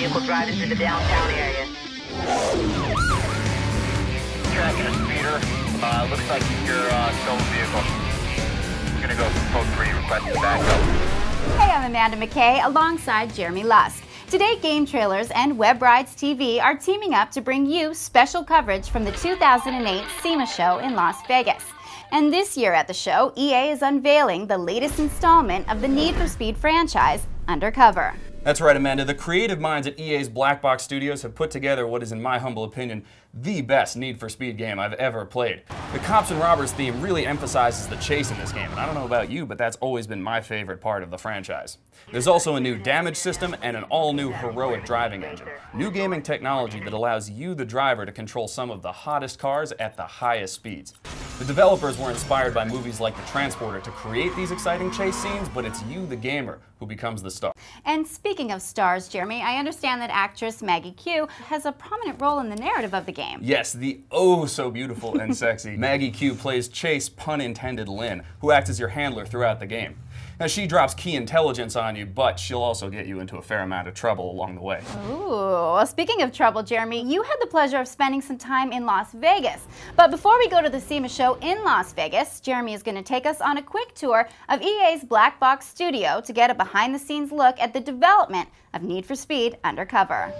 vehicle driving through the downtown area. Tracking a speeder. Looks like your stolen vehicle. I'm gonna go for code 3, requesting backup. Hey, I'm Amanda McKay alongside Jeremy Lusk. Today, Game Trailers and Web Rides TV are teaming up to bring you special coverage from the 2008 SEMA show in Las Vegas. And this year at the show, EA is unveiling the latest installment of the Need for Speed franchise, Undercover. That's right, Amanda. The creative minds at EA's Black Box Studios have put together what is, in my humble opinion, the best Need for Speed game I've ever played. The cops and robbers theme really emphasizes the chase in this game, and I don't know about you, but that's always been my favorite part of the franchise. There's also a new damage system and an all-new heroic driving engine. New gaming technology that allows you, the driver, to control some of the hottest cars at the highest speeds. The developers were inspired by movies like The Transporter to create these exciting chase scenes, but it's you, the gamer, who becomes the star. And speaking of stars, Jeremy, I understand that actress Maggie Q has a prominent role in the narrative of the game. Yes, the oh-so-beautiful and sexy Maggie Q plays Chase, pun intended, Lynn, who acts as your handler throughout the game. Now, she drops key intelligence on you, but she'll also get you into a fair amount of trouble along the way. Ooh, well, speaking of trouble, Jeremy, you had the pleasure of spending some time in Las Vegas. But before we go to the SEMA show in Las Vegas, Jeremy is going to take us on a quick tour of EA's Black Box Studio to get a behind-the-scenes look at the development of Need for Speed Undercover.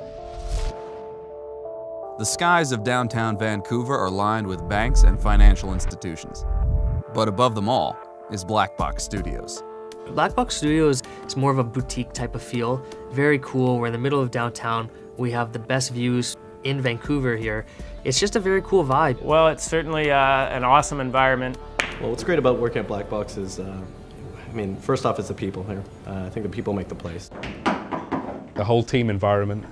The skies of downtown Vancouver are lined with banks and financial institutions. But above them all is Black Box Studios. Black Box Studios is more of a boutique type of feel. Very cool. We're in the middle of downtown. We have the best views in Vancouver here. It's just a very cool vibe. Well, it's certainly an awesome environment. Well, what's great about working at Black Box is, first off, it's the people here. I think the people make the place. The whole team environment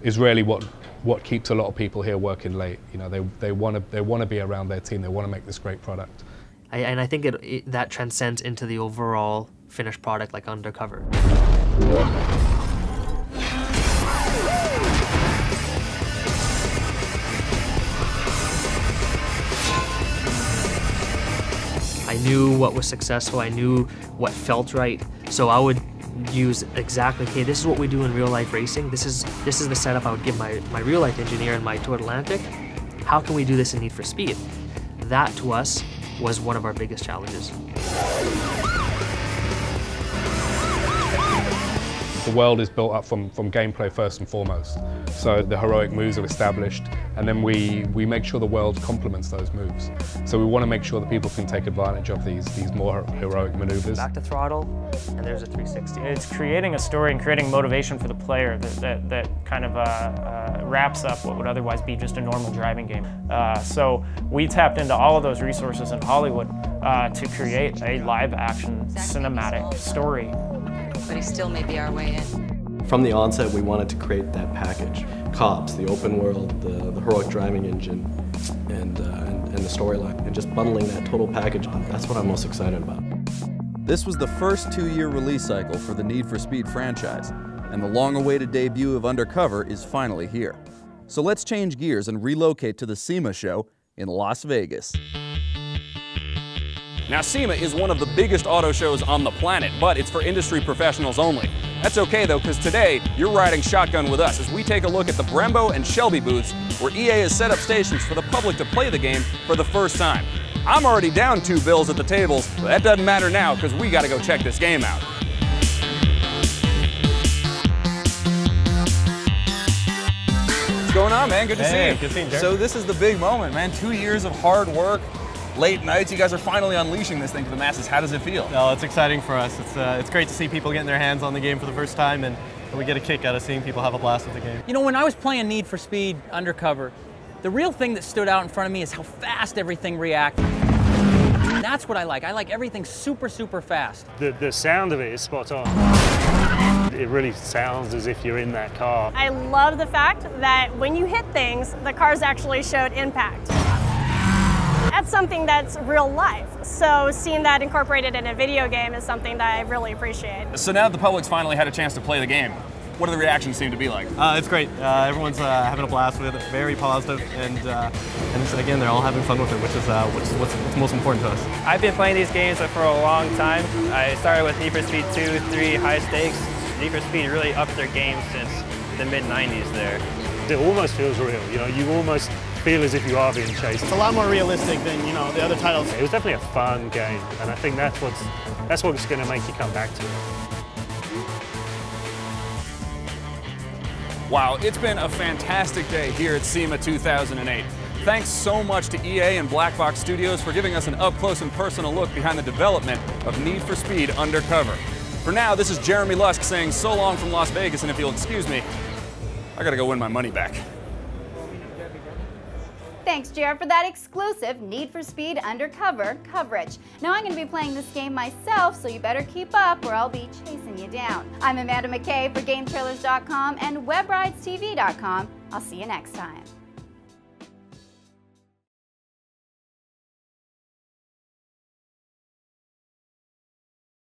is really what keeps a lot of people here working late. You know, they want to be around their team. They want to make this great product. And I think that transcends into the overall finished product like Undercover. I knew what was successful, I knew what felt right, so I would use exactly, okay, this is what we do in real life racing, this is the setup I would give my real life engineer and my Toyota Atlantic. How can we do this in Need for Speed? That to us was one of our biggest challenges. The world is built up from gameplay first and foremost. So the heroic moves are established, and then we make sure the world complements those moves. So we want to make sure that people can take advantage of these more heroic maneuvers. Back to throttle, and there's a 360. It's creating a story and creating motivation for the player that kind of wraps up what would otherwise be just a normal driving game. So we tapped into all of those resources in Hollywood to create a live-action cinematic story. But he still may be our way in. From the onset, we wanted to create that package. Cops, the open world, the heroic driving engine, and the storyline. And just bundling that total package on, that's what I'm most excited about. This was the first 2-year release cycle for the Need for Speed franchise, and the long-awaited debut of Undercover is finally here. So let's change gears and relocate to the SEMA show in Las Vegas. Now, SEMA is one of the biggest auto shows on the planet, but it's for industry professionals only. That's okay though, because today you're riding shotgun with us as we take a look at the Brembo and Shelby booths where EA has set up stations for the public to play the game for the first time. I'm already down 2 bills at the tables, but that doesn't matter now because we got to go check this game out. What's going on, man? Good to see you. Good seeing you, Jared. So this is the big moment, man. 2 years of hard work. Late nights, you guys are finally unleashing this thing to the masses. How does it feel? No, it's exciting for us. It's great to see people getting their hands on the game for the first time, and we get a kick out of seeing people have a blast with the game. You know, when I was playing Need for Speed Undercover, the real thing that stood out in front of me is how fast everything reacted. That's what I like. I like everything super, super fast. The sound of it is spot on. It really sounds as if you're in that car. I love the fact that when you hit things, the cars actually showed impact. That's something that's real life. So seeing that incorporated in a video game is something that I really appreciate. So now that the public's finally had a chance to play the game, what do the reactions seem to be like? It's great. Everyone's having a blast with it. Very positive, and again, they're all having fun with it, which is what's most important to us. I've been playing these games for a long time. I started with Need for Speed 2, 3, high stakes. Need for Speed really upped their game since the mid-90s there. It almost feels real, you know, you almost feel as if you are being chased. It's a lot more realistic than, you know, the other titles. It was definitely a fun game, and I think that's what's going to make you come back to it. Wow, it's been a fantastic day here at SEMA 2008. Thanks so much to EA and Black Box Studios for giving us an up-close and personal look behind the development of Need for Speed Undercover. For now, this is Jeremy Lusk saying so long from Las Vegas, and if you'll excuse me, I gotta go win my money back. Thanks, Jared, for that exclusive Need for Speed Undercover coverage. Now I'm going to be playing this game myself, so you better keep up or I'll be chasing you down. I'm Amanda McKay for GameTrailers.com and WebRidesTV.com. I'll see you next time.